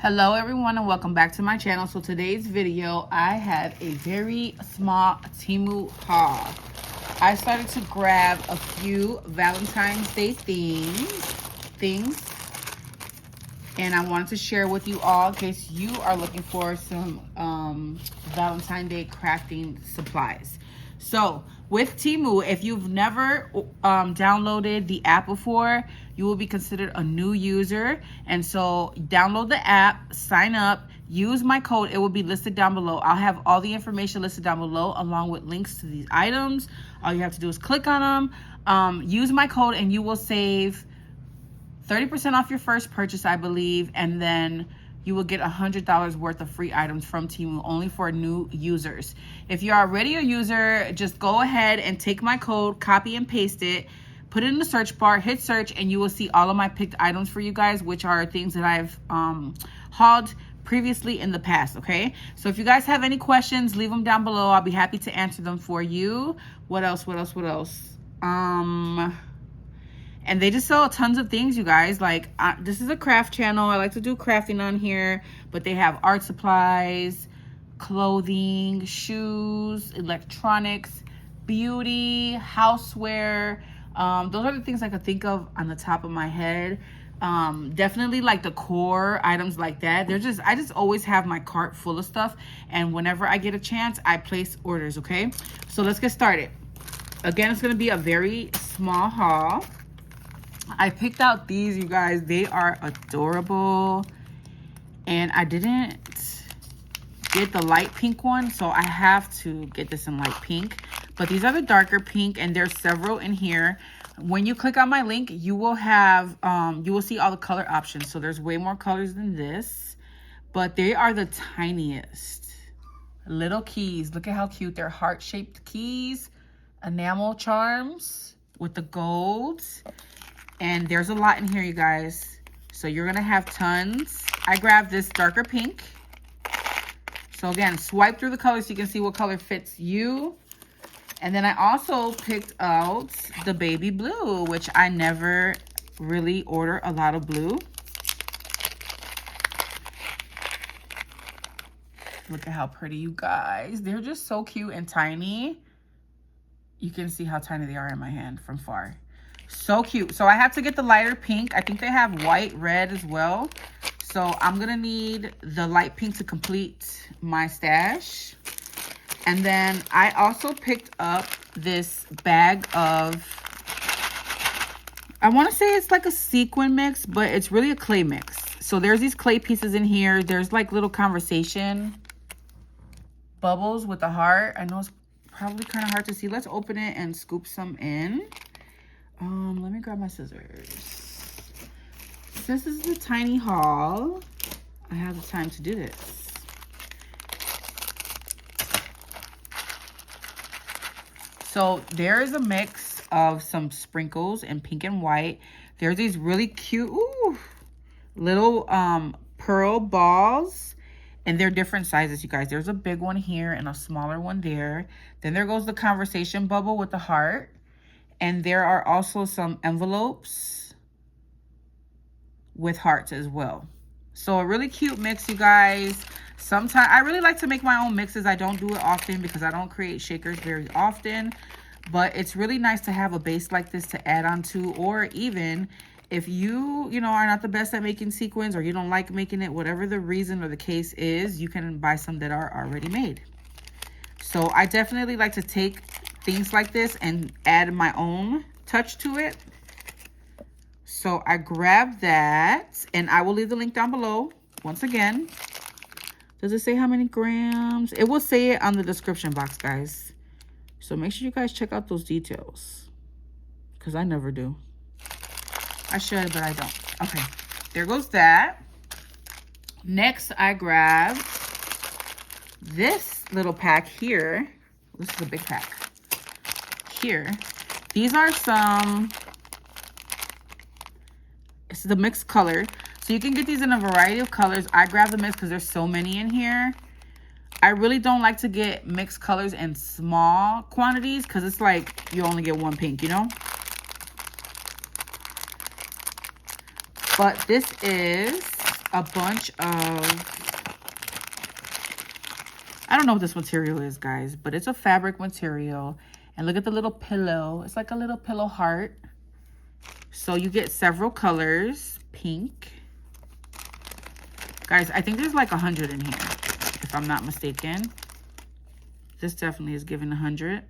Hello everyone and welcome back to my channel. So today's video I have a very small Temu haul. I started to grab a few Valentine's Day things and I wanted to share with you all in case you are looking for some Valentine's Day crafting supplies. So with Temu, if you've never downloaded the app before, you will be considered a new user. And so download the app, sign up, use my code. It will be listed down below. I'll have all the information listed down below along with links to these items. All you have to do is click on them, use my code, and you will save 30% off your first purchase, I believe, and then you will get $100 worth of free items from Temu, only for new users. If you're already a user, just go ahead and take my code, copy and paste it, put it in the search bar, hit search, and you will see all of my picked items for you guys, which are things that I've hauled previously in the past, okay? So if you guys have any questions, leave them down below. I'll be happy to answer them for you. What else? And they just sell tons of things, you guys. Like, this is a craft channel. I like to do crafting on here, but they have art supplies, clothing, shoes, electronics, beauty, houseware. Those are the things I could think of on the top of my head. Definitely like decor items like that. I just always have my cart full of stuff, and whenever I get a chance, I place orders, okay? So let's get started. Again, it's gonna be a very small haul. I picked out these, you guys. They are adorable, and I didn't get the light pink one, so I have to get this in light pink. But these are the darker pink, and there's several in here. When you click on my link, you will have you will see all the color options. So there's way more colors than this, but they are the tiniest little keys. Look at how cute. They're heart-shaped keys, enamel charms with the golds. And there's a lot in here, you guys. So you're gonna have tons. I grabbed this darker pink. So again, swipe through the colors so you can see what color fits you. And then I also picked out the baby blue, which I never really order a lot of blue. Look at how pretty, you guys. They're just so cute and tiny. You can see how tiny they are in my hand from far. So cute. So I have to get the lighter pink. I think they have white, red as well. So I'm gonna need the light pink to complete my stash. And then I also picked up this bag of, I want to say it's like a sequin mix, but it's really a clay mix. So there's these clay pieces in here. There's like little conversation bubbles with a heart. I know it's probably kind of hard to see. Let's open it and scoop some in. Let me grab my scissors. This is the tiny haul. I have the time to do this. So there is a mix of some sprinkles in pink and white. There's these really cute little pearl balls, and they're different sizes, you guys. There's a big one here and a smaller one there. Then there goes the conversation bubble with the heart. And there are also some envelopes with hearts as well. So a really cute mix, you guys. Sometimes I really like to make my own mixes. I don't do it often because I don't create shakers very often. But it's really nice to have a base like this to add on to. Or even if you are not the best at making sequins, or you don't like making it, whatever the reason or the case is, you can buy some that are already made. So I definitely like to take things like this and add my own touch to it. So I grabbed that, and I will leave the link down below. Once again, does it say how many grams? It will say it on the description box, guys. So make sure you guys check out those details, because I never do. I should, but I don't. Okay, there goes that. Next, I grabbed this little pack here. This is a big pack. Here, these are some, it's the mixed color, so you can get these in a variety of colors. I grabbed the mix because there's so many in here. I really don't like to get mixed colors in small quantities because it's like you only get one pink, you know. But this is a bunch of, I don't know what this material is, guys, but it's a fabric material. And look at the little pillow. It's like a little pillow heart. So you get several colors. Pink. Guys, I think there's like 100 in here, if I'm not mistaken. This definitely is giving 100.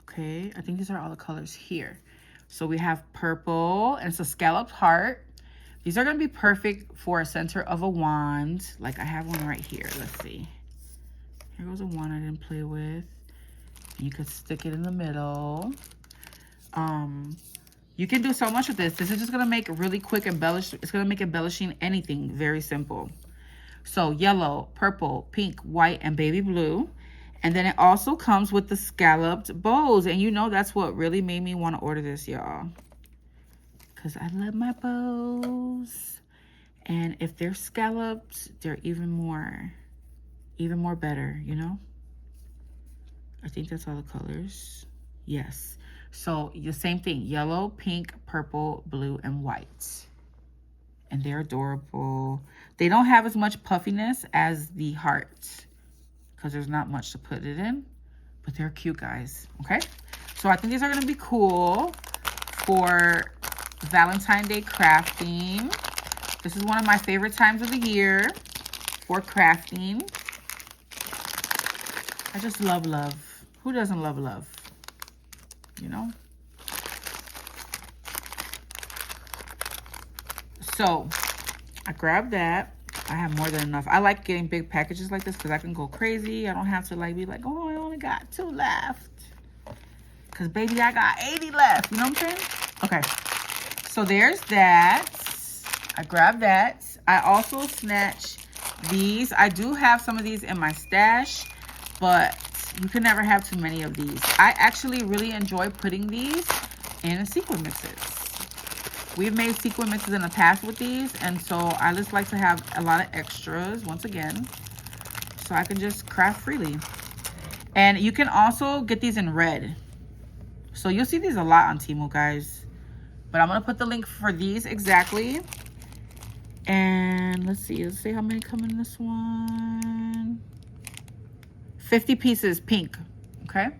Okay, I think these are all the colors here. So we have purple, and it's a scalloped heart. These are going to be perfect for a center of a wand. Like I have one right here. Let's see. Here goes a wand I didn't play with. You could stick it in the middle. You can do so much with this. This is just going to make really quick embellish. It's going to make embellishing anything very simple. So yellow, purple, pink, white, and baby blue. And then it also comes with the scalloped bows. And you know that's what really made me want to order this, y'all. Because I love my bows. And if they're scalloped, they're even more better, you know? I think that's all the colors. Yes. So the same thing, yellow, pink, purple, blue, and white. And they're adorable. They don't have as much puffiness as the heart because there's not much to put it in, but they're cute, guys, okay? So I think these are gonna be cool for Valentine's Day crafting. This is one of my favorite times of the year for crafting. I just love love. Who doesn't love love? You know? So I grabbed that. I have more than enough. I like getting big packages like this because I can go crazy. I don't have to like be like, oh, I only got 2 left. Because baby, I got 80 left. You know what I'm saying? Okay. So there's that. I grabbed that. I also snatched these. I do have some of these in my stash, but you can never have too many of these. I actually really enjoy putting these in sequin mixes. We've made sequin mixes in the past with these, and so I just like to have a lot of extras once again, so I can just craft freely. And you can also get these in red. So you'll see these a lot on Temu, guys. But I'm gonna put the link for these exactly. And let's see how many come in this one. 50 pieces pink, okay?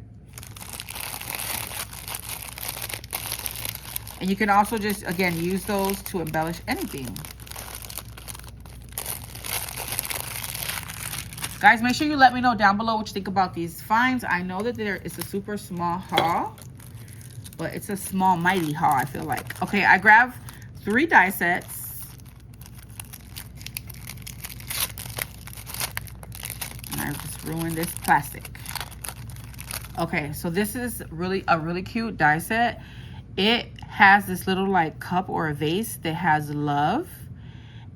And you can also just, again, use those to embellish anything. Guys, make sure you let me know down below what you think about these finds. I know that it's a super small haul, but it's a small, mighty haul, I feel like. Okay, I grabbed 3 die sets. And I just ruined this plastic. Okay, so this is a really cute die set. It has this little like cup or a vase that has love,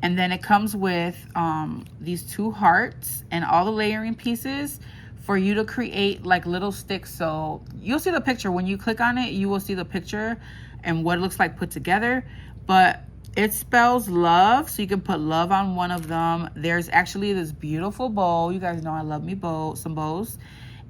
and then it comes with these 2 hearts and all the layering pieces for you to create like little sticks. So you'll see the picture when you click on it. You will see the picture and what it looks like put together, but it spells love, so you can put love on one of them. There's actually this beautiful bow. You guys know I love me some bows.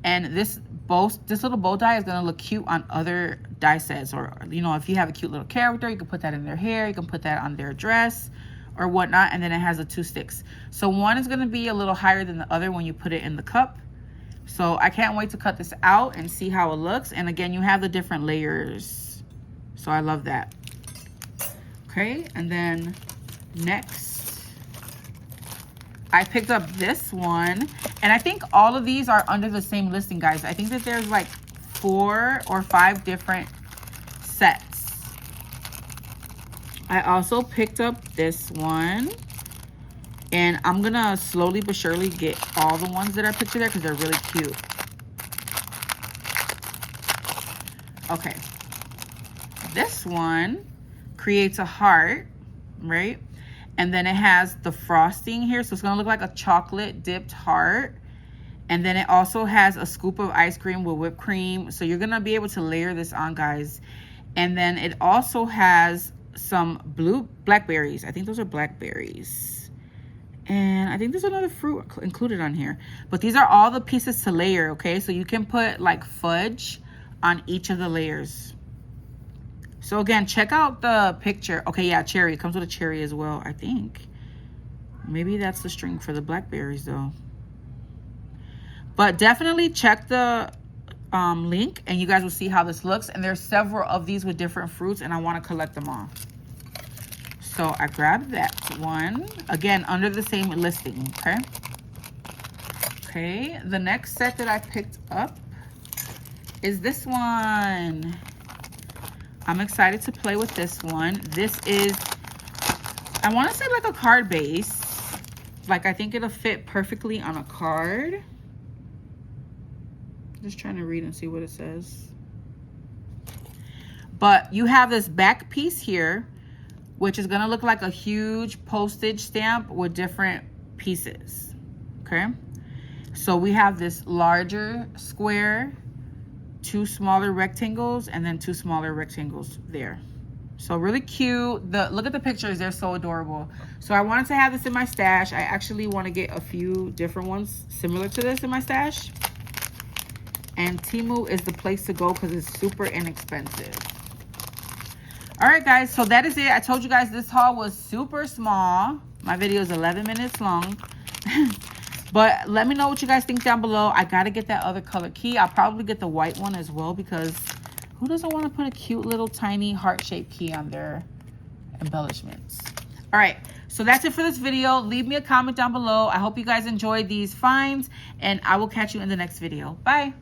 And this little bow die is gonna look cute on other die sets, or you know, if you have a cute little character, you can put that in their hair, you can put that on their dress or whatnot. And then it has the 2 sticks. So one is gonna be a little higher than the other when you put it in the cup. So I can't wait to cut this out and see how it looks. And again, you have the different layers. So I love that. Okay, and then next, I picked up this one, and I think all of these are under the same listing, guys. I think that there's like 4 or 5 different sets. I also picked up this one, and I'm gonna slowly but surely get all the ones that I picked there because they're really cute. Okay, this one creates a heart, right? And then it has the frosting here. So it's gonna look like a chocolate dipped heart. And then it also has a scoop of ice cream with whipped cream. So you're gonna be able to layer this on, guys. And then it also has some blackberries. I think those are blackberries. And I think there's another fruit included on here. But these are all the pieces to layer, okay? So you can put like fudge on each of the layers. So again, check out the picture. Okay, yeah, cherry. It comes with a cherry as well, I think. Maybe that's the string for the blackberries though. But definitely check the link and you guys will see how this looks. And there's several of these with different fruits and I want to collect them all. So I grabbed that one. Again, under the same listing, okay? Okay, the next set that I picked up is this one. I'm excited to play with this one. This is, I want to say like a card base. Like I think it'll fit perfectly on a card. Just trying to read and see what it says. But you have this back piece here, which is gonna look like a huge postage stamp with different pieces, okay? So we have this larger square, 2 smaller rectangles, and then 2 smaller rectangles there. So really cute. Look at the pictures, they're so adorable. So I wanted to have this in my stash. I actually want to get a few different ones similar to this in my stash. And Temu is the place to go because it's super inexpensive. All right, guys, so that is it. I told you guys this haul was super small. My video is 11 minutes long. But let me know what you guys think down below. I got to get that other color key. I'll probably get the white one as well because who doesn't want to put a cute little tiny heart-shaped key on their embellishments? All right, so that's it for this video. Leave me a comment down below. I hope you guys enjoyed these finds, and I will catch you in the next video. Bye.